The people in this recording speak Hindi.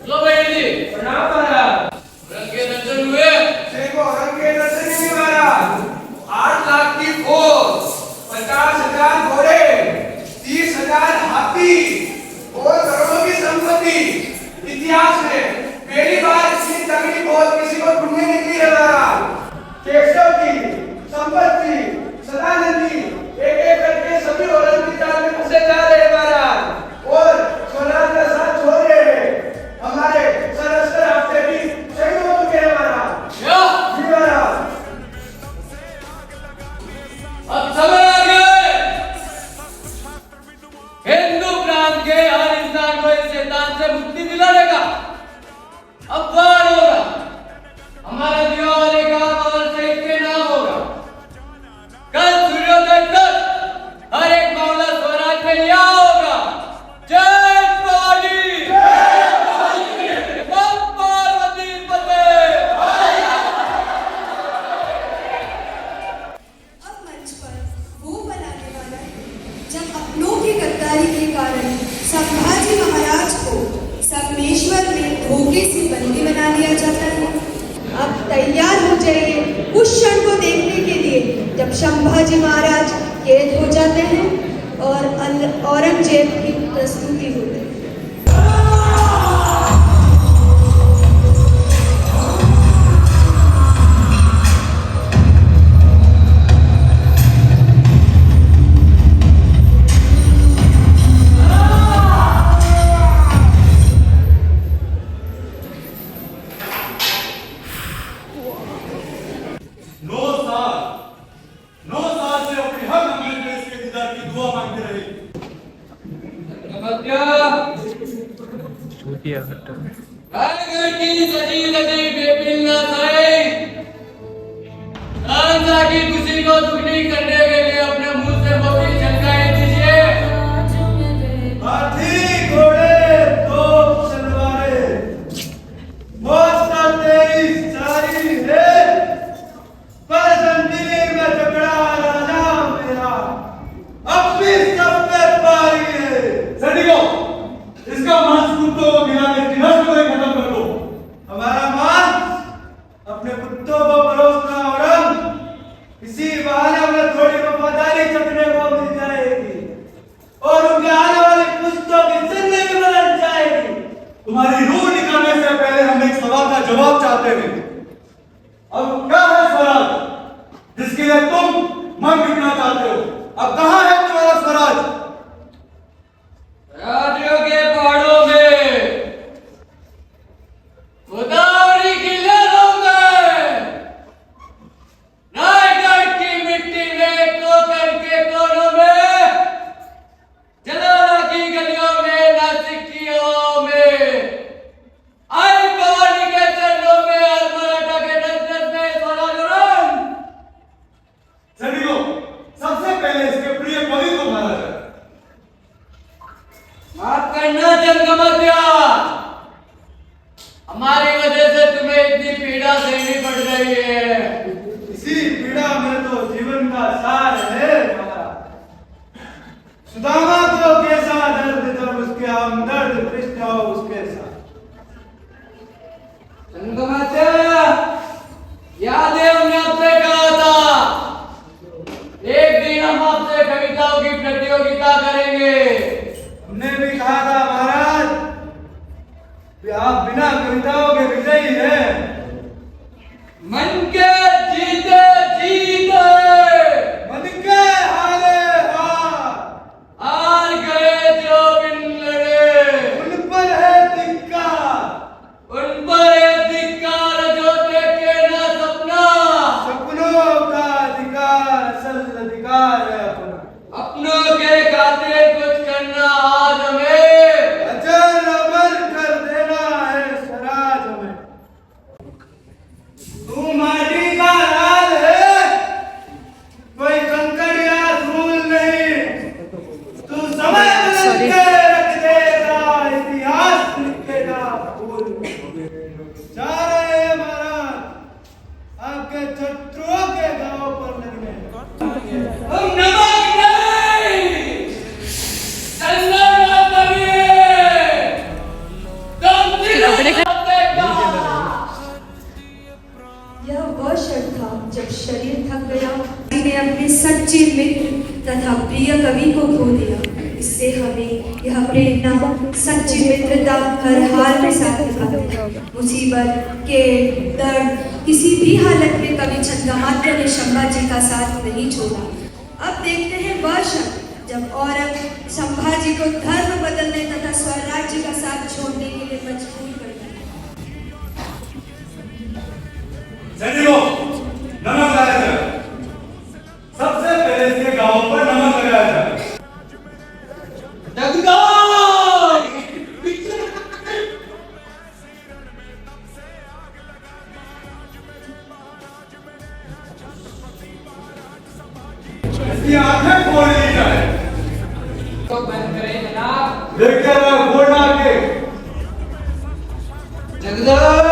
लो भाई जी प्रणाम महाराज। रंग के दर्शन हुए? देखो रंग के दर्शन ही महाराज। 8 लाख की फौज, 50,000 घोड़े, 30,000 हाथी और करोड़ों की संपत्ति। इतिहास में पहली बार इतनी तगड़ी फौज किसी को ढूंढने निकली है महाराज। केशव की संपत्ति, सदानंद जी एक एक करके सभी औरत की जान में फंसे जा रहे हैं महाराज और स्वराज का साथ छोड़ रहे हैं। हमारे सरस्तर हफ्ते भी शहीद हो चुके हैं महाराज। जी महाराज। अब समय आ गया है। हिंदू प्रांत के हर इंसान को इस शैतान से मुक्ति दिलाने का अब वार होगा। हमारा दिवाली का कमल से इसके नाम होगा। कल सूर्योदय तक हर एक मामला स्वराज में लिया होगा। जय पार्टी, पार्वती पते। अब मंच पर वो बनाने वाला है जब अपनों की गद्दारी के कारण संभाजी महाराज को संगमेश्वर में धोखे से बंदी बना दिया जाता है। अब तैयार हो जाइए उस क्षण को देखने के लिए जब संभाजी महाराज कैद हो जाते हैं और औरंगजेब की प्रस्तुति होती है। की खुशी को दुगनी करने के लिए अपने मुंह से मोटी झलकाएं दीजिए। हाथी घोड़े तोप तलवारें, मौत तेरी सारी है, पर जंजीर में जकड़ा राजा मेरा, अब भी सब पे पारी है। सैनिकों, इसका मांस कुत्तों को खिलाने की नस्ल को खत्म कर दो। हमारा मांस अपने कुत्तों को परोसना औरंग, इसी बहाने हमें थोड़ी वफादारी चखने को मिल जाएगी और उनके आने वाली पुश्तों की जिंदगी बदल जाएगी। तुम्हारी रूह निकालने से पहले हम एक सवाल का जवाब चाहते हैं। अब क्या है स्वराज जिसके लिए तुम मन बिकना चाहते हो? अब कहां है तुम्हारा स्वराज? राज्यों के पहाड़ों में, गोदावरी की लहरों में, रायगढ़ की मिट्टी में, कोकण के कोनों में, जलाला की गलियों में, नासिक की हवाओं में, आई भवानी के चरणों में और मराठा के दस-दस में स्वराज औरंग। सैनिकों, सबसे पहले इसके प्रिय कवि को मारा जाए। माफ करना जंगमत्या, हमारी वजह से तुम्हें इतनी पीड़ा सहनी पड़ रही है। इसी पीड़ा में तो जीवन का सार है महाराज। सुदामा को कैसा दर्द जब उसके हमदर्द कृष्ण हो उसके साथ। जंगमत्या, याद है हमने आपसे कहा था एक दिन हम आपसे कविताओं की प्रतियोगिता करेंगे। हमने भी कहा था महाराज कि आप बिना कविताओं के विजयी हैं। मन के जीते जीते, मन के हारे हार, हार गए जो बिन लड़े, उन पर है धिक्कार, उन पर है धिक्कार जो देखे ना सपना। सपनों का अधिकार असल अधिकार है अपना। अपनों के खातिर कुछ करना आज हमें, अजर अमर कर देना है स्वराज हमें। तू माटी का लाल है, कोई कंकड़ या धूल नहीं। तू समय बदल के रख देगा, इतिहास लिखेगा फूल। जा रहे हैं महाराज। जब शरीर थक गया, ने अपने सच्चे मित्र तथा प्रिय कवि को खो दिया। इससे हमें यह प्रेरणा सच्ची मित्रता हर हाल में साथ निभाती है। मुसीबत के दर्द किसी भी हालत में कवि चंद्रमात्र ने संभाजी का साथ नहीं छोड़ा। अब देखते हैं वह क्षण जब औरत संभाजी को धर्म बदलने तथा स्वराज्य का साथ छोड़ने के लिए मजबूर कर दी। सैनिकों, नमक लाया जाए। सबसे पहले इसके गांव पर नमक लगाया जाए। इसकी आंखें खोल ली जाए। तो बंद करें जनाब। देखते रहो, खोलना आगे। जगदम्ब